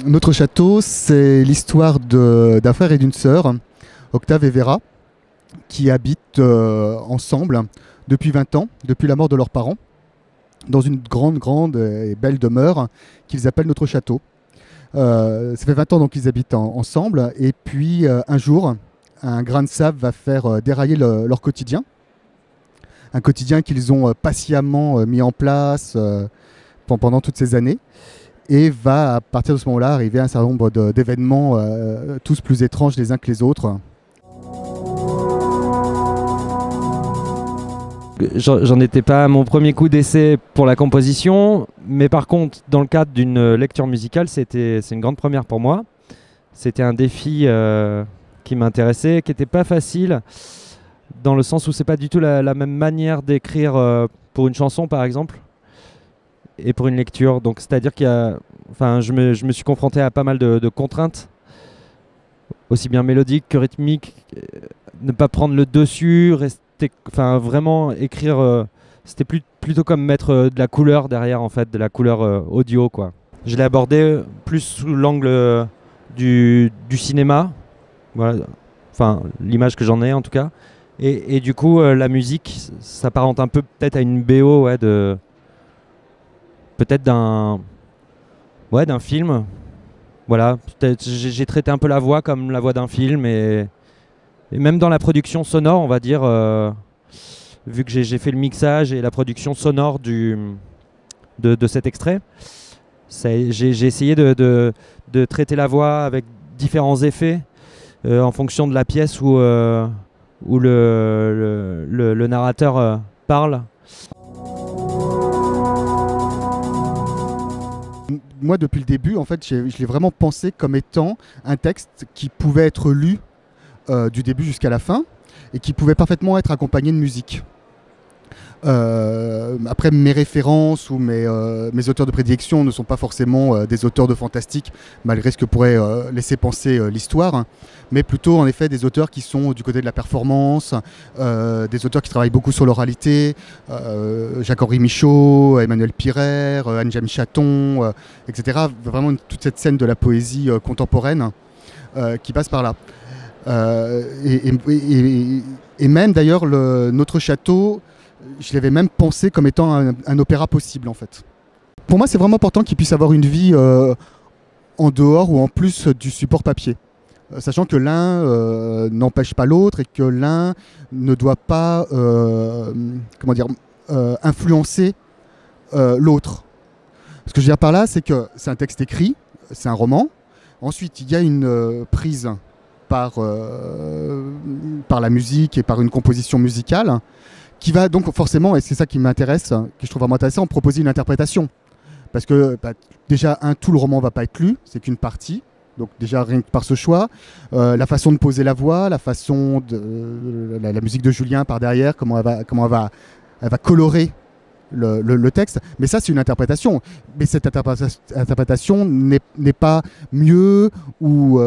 Notre château, c'est l'histoire d'un frère et d'une sœur, Octave et Vera, qui habitent ensemble depuis 20 ans, depuis la mort de leurs parents, dans une grande et belle demeure qu'ils appellent notre château. Ça fait 20 ans donc qu'ils habitent ensemble, et puis un jour, un grain de sable va faire dérailler leur quotidien. Un quotidien qu'ils ont patiemment mis en place pendant toutes ces années. Et va, à partir de ce moment-là, arriver un certain nombre d'événements, tous plus étranges les uns que les autres. J'en étais pas à mon premier coup d'essai pour la composition, mais par contre, dans le cadre d'une lecture musicale, c'est une grande première pour moi. C'était un défi qui m'intéressait, qui n'était pas facile, dans le sens où c'est pas du tout la même manière d'écrire pour une chanson, par exemple, et pour une lecture. Donc, c'est-à-dire qu'il y a, enfin, je me suis confronté à pas mal de contraintes, aussi bien mélodiques que rythmiques, ne pas prendre le dessus, enfin vraiment écrire, c'était plutôt comme mettre de la couleur derrière, en fait, de la couleur audio, quoi. Je l'ai abordé plus sous l'angle du cinéma, voilà, enfin l'image que j'en ai en tout cas, et du coup la musique s'apparente un peu peut-être à une BO, ouais, peut-être d'un film, voilà. Peut-être j'ai traité un peu la voix comme la voix d'un film, et même dans la production sonore, on va dire, vu que j'ai fait le mixage et la production sonore de cet extrait, j'ai essayé de traiter la voix avec différents effets en fonction de la pièce où le narrateur parle. Moi, depuis le début, en fait, je l'ai vraiment pensé comme étant un texte qui pouvait être lu du début jusqu'à la fin, et qui pouvait parfaitement être accompagné de musique. Après, mes références ou mes auteurs de prédilection ne sont pas forcément des auteurs de fantastique, malgré ce que pourrait laisser penser l'histoire, hein, mais plutôt en effet des auteurs qui sont du côté de la performance, des auteurs qui travaillent beaucoup sur l'oralité, Jacques-Henri Michaud, Emmanuel Pirer, Anne-Jaime Chaton, etc. Vraiment toute cette scène de la poésie contemporaine qui passe par là. Et même d'ailleurs notre château, je l'avais même pensé comme étant un opéra possible, en fait. Pour moi, c'est vraiment important qu'il puisse avoir une vie en dehors ou en plus du support papier, sachant que l'un n'empêche pas l'autre, et que l'un ne doit pas influencer l'autre. Ce que je veux dire par là, c'est que c'est un texte écrit, c'est un roman. Ensuite, il y a une prise par la musique et par une composition musicale, qui va donc forcément, et c'est ça qui m'intéresse, que je trouve vraiment intéressant, proposer une interprétation. Parce que déjà, tout le roman ne va pas être lu, c'est qu'une partie, donc déjà rien que par ce choix, la façon de poser la voix, la façon de la musique de Julien par derrière, comment elle va colorer le texte, mais ça c'est une interprétation. Mais cette interprétation n'est pas mieux ou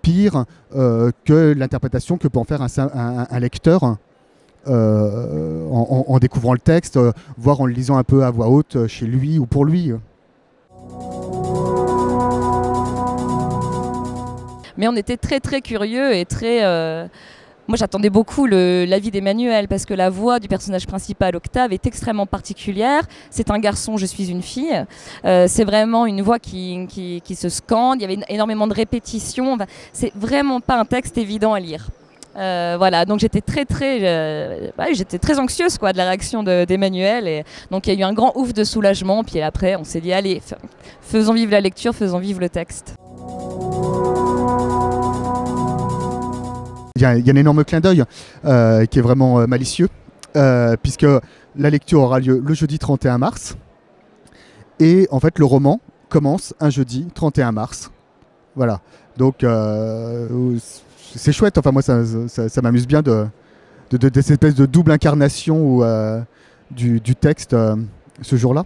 pire que l'interprétation que peut en faire un lecteur en découvrant le texte, voire en le lisant un peu à voix haute chez lui ou pour lui. Mais on était très curieux et très... Moi, j'attendais beaucoup l'avis d'Emmanuel, parce que la voix du personnage principal, Octave, est extrêmement particulière. C'est un garçon, je suis une fille. C'est vraiment une voix qui se scande. Il y avait énormément de répétitions. Enfin, c'est vraiment pas un texte évident à lire. Voilà, donc j'étais j'étais très anxieuse, quoi, de la réaction d'Emmanuel. Et donc il y a eu un grand ouf de soulagement. Puis après, on s'est dit, allez, faisons vivre la lecture, faisons vivre le texte. Il y a un énorme clin d'œil qui est vraiment malicieux, puisque la lecture aura lieu le jeudi 31 mars, et en fait le roman commence un jeudi 31 mars. Voilà, donc c'est chouette, enfin moi ça m'amuse bien de cette espèce de double incarnation du texte ce jour-là.